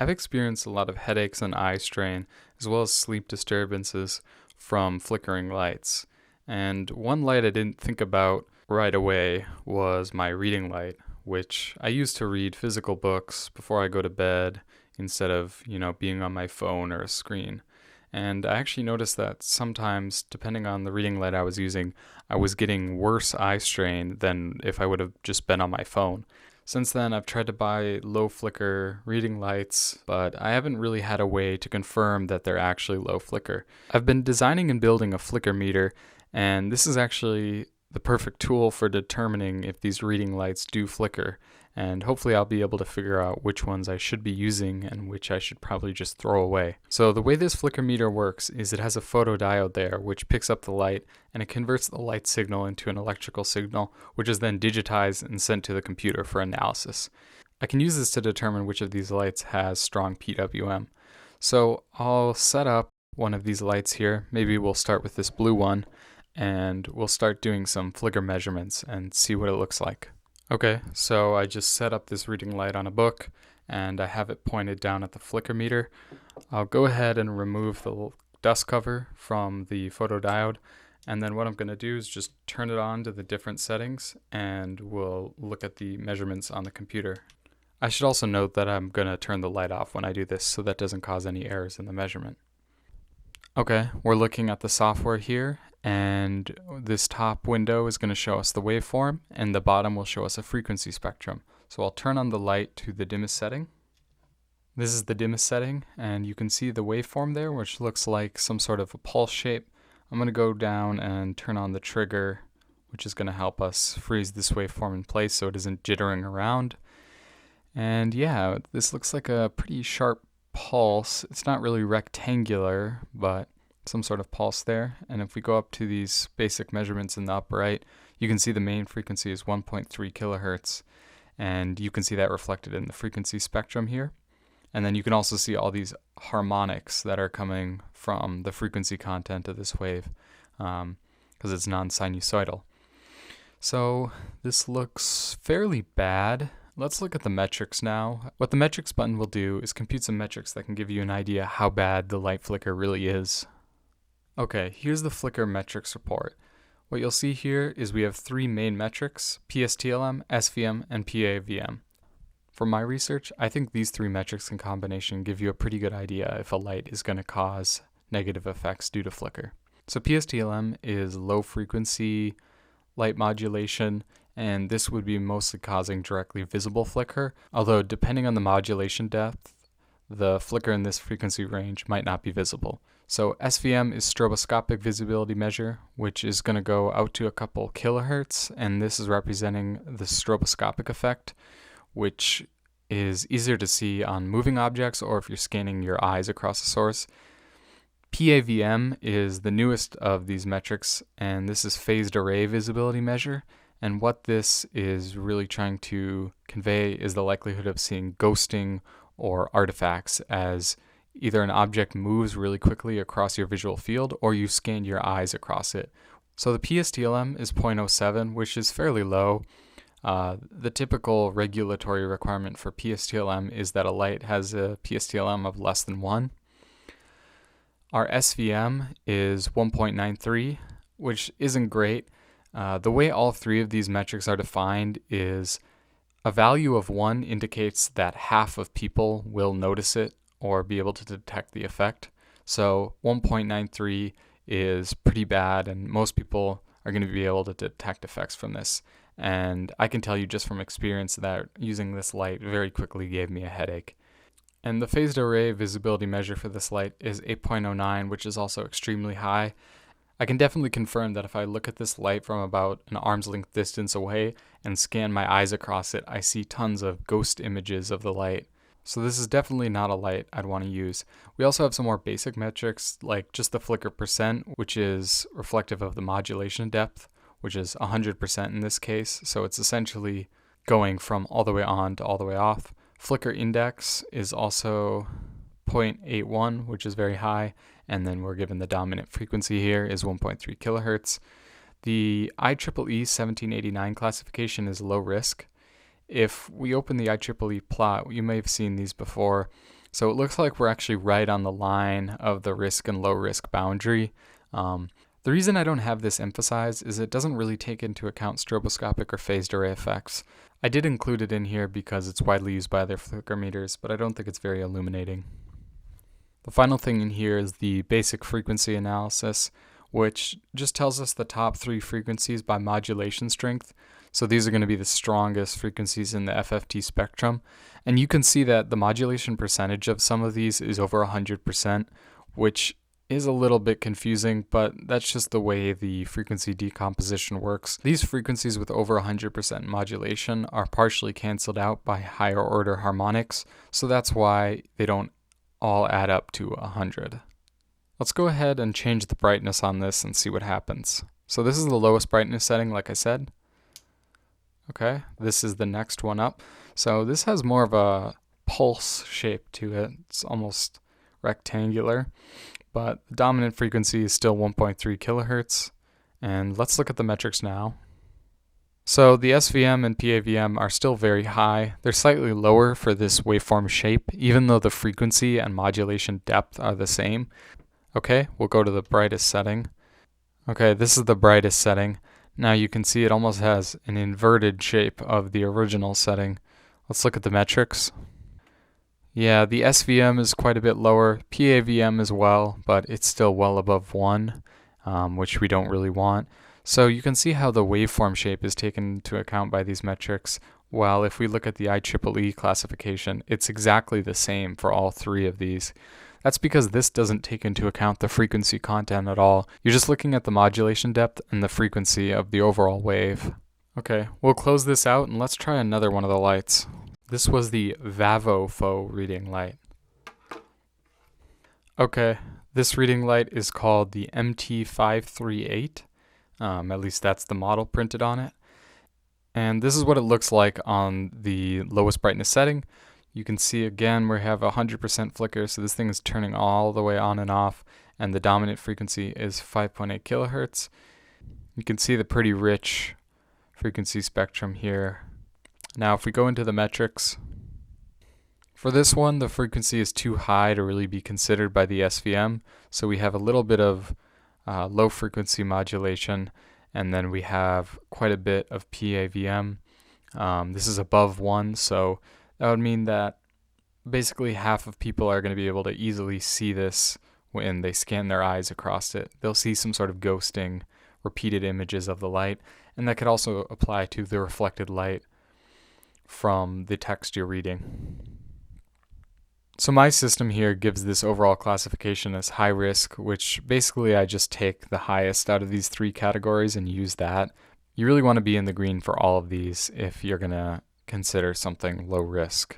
I've experienced a lot of headaches and eye strain, as well as sleep disturbances from flickering lights. And one light I didn't think about right away was my reading light, which I use to read physical books before I go to bed instead of, being on my phone or a screen. And I actually noticed that sometimes, depending on the reading light I was using, I was getting worse eye strain than if I would have just been on my phone. Since then, I've tried to buy low flicker reading lights, but I haven't really had a way to confirm that they're actually low flicker. I've been designing and building a flicker meter, and this is actually the perfect tool for determining if these reading lights do flicker, and hopefully I'll be able to figure out which ones I should be using and which I should probably just throw away. So the way this flicker meter works is it has a photodiode there which picks up the light and it converts the light signal into an electrical signal, which is then digitized and sent to the computer for analysis. I can use this to determine which of these lights has strong PWM. So I'll set up one of these lights here. Maybe we'll start with this blue one, and we'll start doing some flicker measurements and see what it looks like. Okay, so I just set up this reading light on a book and I have it pointed down at the flicker meter. I'll go ahead and remove the dust cover from the photodiode, and then what I'm going to do is just turn it on to the different settings and we'll look at the measurements on the computer. I should also note that I'm going to turn the light off when I do this so that doesn't cause any errors in the measurement. Okay, we're looking at the software here, and this top window is going to show us the waveform, and the bottom will show us a frequency spectrum. So I'll turn on the light to the dimmest setting. This is the dimmest setting, and you can see the waveform there, which looks like some sort of a pulse shape. I'm going to go down and turn on the trigger, which is going to help us freeze this waveform in place so it isn't jittering around. And yeah, this looks like a pretty sharp pulse. It's not really rectangular, but some sort of pulse there. And if we go up to these basic measurements in the upper right, you can see the main frequency is 1.3 kilohertz, and you can see that reflected in the frequency spectrum here. And then you can also see all these harmonics that are coming from the frequency content of this wave, because it's non-sinusoidal. So this looks fairly bad. Let's look at the metrics now. What the metrics button will do is compute some metrics that can give you an idea how bad the light flicker really is. Okay, here's the flicker metrics report. What you'll see here is we have three main metrics: PSTLM, SVM, and PAVM. From my research, I think these three metrics in combination give you a pretty good idea if a light is going to cause negative effects due to flicker. So PSTLM is low frequency light modulation, and this would be mostly causing directly visible flicker, although depending on the modulation depth, the flicker in this frequency range might not be visible. So SVM is stroboscopic visibility measure, which is going to go out to a couple kilohertz, and this is representing the stroboscopic effect, which is easier to see on moving objects or if you're scanning your eyes across a source. PAVM is the newest of these metrics, and this is phased array visibility measure. And what this is really trying to convey is the likelihood of seeing ghosting or artifacts as either an object moves really quickly across your visual field or you scan your eyes across it. So the PSTLM is 0.07, which is fairly low. The typical regulatory requirement for PSTLM is that a light has a PSTLM of less than 1. Our SVM is 1.93, which isn't great. The way all three of these metrics are defined is a value of 1 indicates that half of people will notice it or be able to detect the effect. So 1.93 is pretty bad, and most people are going to be able to detect effects from this. And I can tell you just from experience that using this light very quickly gave me a headache. And the phased array visibility measure for this light is 8.09, which is also extremely high. I can definitely confirm that if I look at this light from about an arm's length distance away and scan my eyes across it, I see tons of ghost images of the light. So this is definitely not a light I'd want to use. We also have some more basic metrics, like just the flicker percent, which is reflective of the modulation depth, which is 100% in this case. So it's essentially going from all the way on to all the way off. Flicker index is also 0.81, which is very high, and then we're given the dominant frequency here is 1.3 kilohertz. The IEEE 1789 classification is low risk. If we open the IEEE plot, you may have seen these before. So it looks like we're actually right on the line of the risk and low risk boundary. The reason I don't have this emphasized is it doesn't really take into account stroboscopic or phased array effects. I did include it in here because it's widely used by other flicker meters, but I don't think it's very illuminating. The final thing in here is the basic frequency analysis, which just tells us the top 3 frequencies by modulation strength. So these are going to be the strongest frequencies in the FFT spectrum. And you can see that the modulation percentage of some of these is over 100%, which is a little bit confusing, but that's just the way the frequency decomposition works. These frequencies with over 100% modulation are partially canceled out by higher order harmonics, so that's why they don't all add up to 100. Let's go ahead and change the brightness on this and see what happens. So this is the lowest brightness setting, like I said. Okay, this is the next one up. So this has more of a pulse shape to it. It's almost rectangular, but the dominant frequency is still 1.3 kilohertz. And let's look at the metrics now. So the SVM and PAVM are still very high. They're slightly lower for this waveform shape, even though the frequency and modulation depth are the same. Okay, we'll go to the brightest setting. Okay, this is the brightest setting. Now you can see it almost has an inverted shape of the original setting. Let's look at the metrics. Yeah, the SVM is quite a bit lower, PAVM as well, but it's still well above 1, which we don't really want. So you can see how the waveform shape is taken into account by these metrics, while if we look at the IEEE classification, it's exactly the same for all 3 of these. That's because this doesn't take into account the frequency content at all. You're just looking at the modulation depth and the frequency of the overall wave. Okay, we'll close this out and let's try another one of the lights. This was the Vavofo reading light. Okay, this reading light is called the MT538. At least that's the model printed on it. And this is what it looks like on the lowest brightness setting. You can see again we have 100% flicker, so this thing is turning all the way on and off, and the dominant frequency is 5.8 kilohertz. You can see the pretty rich frequency spectrum here. Now if we go into the metrics, for this one the frequency is too high to really be considered by the SVM, so we have a little bit of low frequency modulation, and then we have quite a bit of PAVM. This is above 1, so that would mean that basically half of people are going to be able to easily see this when they scan their eyes across it. They'll see some sort of ghosting, repeated images of the light, and that could also apply to the reflected light from the text you're reading. So my system here gives this overall classification as high risk, which basically I just take the highest out of these 3 categories and use that. You really want to be in the green for all of these if you're going to consider something low risk.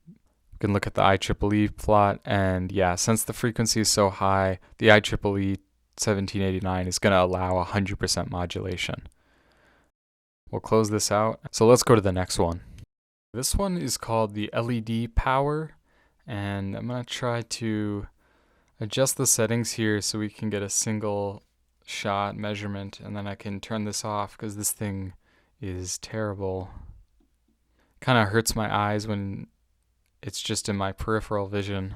You can look at the IEEE plot, and yeah, since the frequency is so high, the IEEE 1789 is going to allow 100% modulation. We'll close this out. So let's go to the next one. This one is called the LED power, and I'm going to try to adjust the settings here so we can get a single shot measurement, and then I can turn this off because this thing is terrible. Kind of hurts my eyes when it's just in my peripheral vision.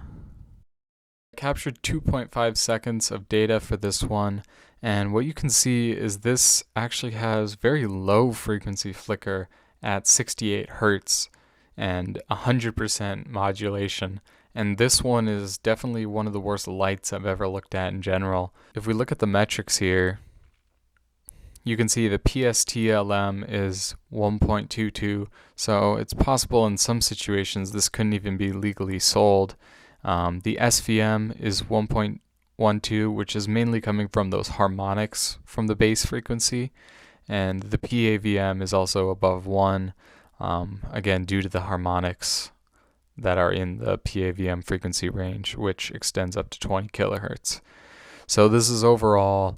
I captured 2.5 seconds of data for this one, and what you can see is this actually has very low frequency flicker at 68 hertz and 100% modulation. And this one is definitely one of the worst lights I've ever looked at in general. If we look at the metrics here, you can see the PSTLM is 1.22, so it's possible in some situations this couldn't even be legally sold. The SVM is 1.12, which is mainly coming from those harmonics from the base frequency, and the PAVM is also above 1, again due to the harmonics that are in the PAVM frequency range, which extends up to 20 kilohertz. So this is overall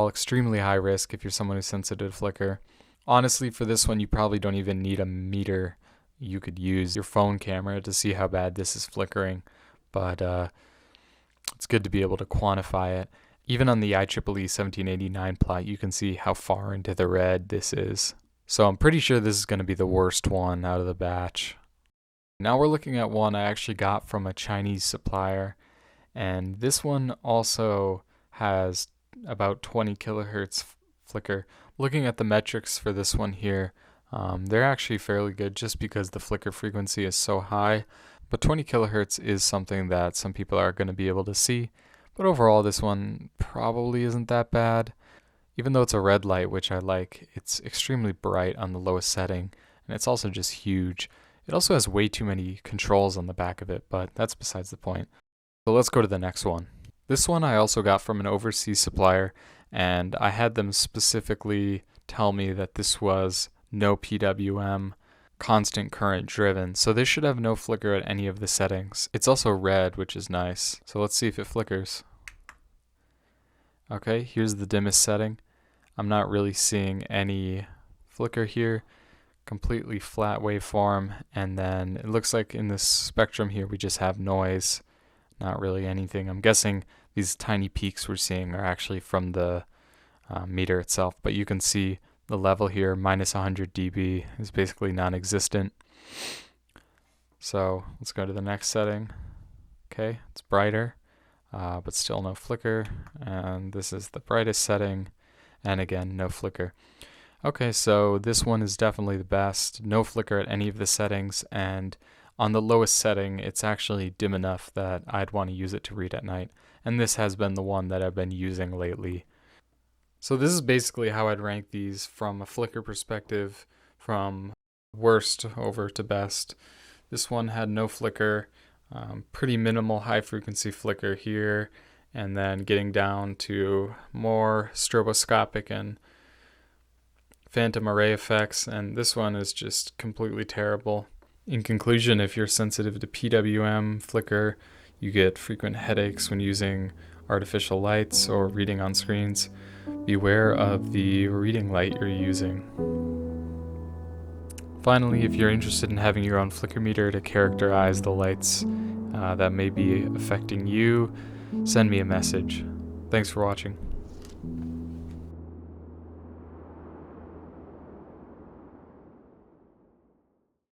extremely high risk if you're someone who's sensitive to flicker. Honestly, for this one, you probably don't even need a meter. You could use your phone camera to see how bad this is flickering, but it's good to be able to quantify it. Even on the IEEE 1789 plot, you can see how far into the red this is. So I'm pretty sure this is going to be the worst one out of the batch. Now we're looking at one I actually got from a Chinese supplier, and this one also has about 20 kilohertz flicker. Looking at the metrics for this one here, they're actually fairly good just because the flicker frequency is so high, but 20 kilohertz is something that some people are going to be able to see. But overall, this one probably isn't that bad. Even though it's a red light, which I like, it's extremely bright on the lowest setting, and it's also just huge. It also has way too many controls on the back of it, but that's besides the point. So let's go to the next one. This one I also got from an overseas supplier, and I had them specifically tell me that this was no PWM, constant current driven, so this should have no flicker at any of the settings. It's also red, which is nice. So let's see if it flickers. Okay, here's the dimmest setting. I'm not really seeing any flicker here. Completely flat waveform, and then it looks like in this spectrum here we just have noise, not really anything. I'm guessing these tiny peaks we're seeing are actually from the meter itself, but you can see the level here, minus 100 dB, is basically non-existent. So let's go to the next setting. Okay, it's brighter, but still no flicker, and this is the brightest setting, and again, no flicker. Okay, so this one is definitely the best. No flicker at any of the settings, and on the lowest setting, it's actually dim enough that I'd want to use it to read at night. And this has been the one that I've been using lately. So this is basically how I'd rank these from a flicker perspective, from worst over to best. This one had no flicker, pretty minimal high frequency flicker here, and then getting down to more stroboscopic and phantom array effects, and this one is just completely terrible. In conclusion, if you're sensitive to PWM flicker, you get frequent headaches when using artificial lights or reading on screens. Beware of the reading light you're using. Finally, if you're interested in having your own flicker meter to characterize the lights that may be affecting you, send me a message. Thanks for watching.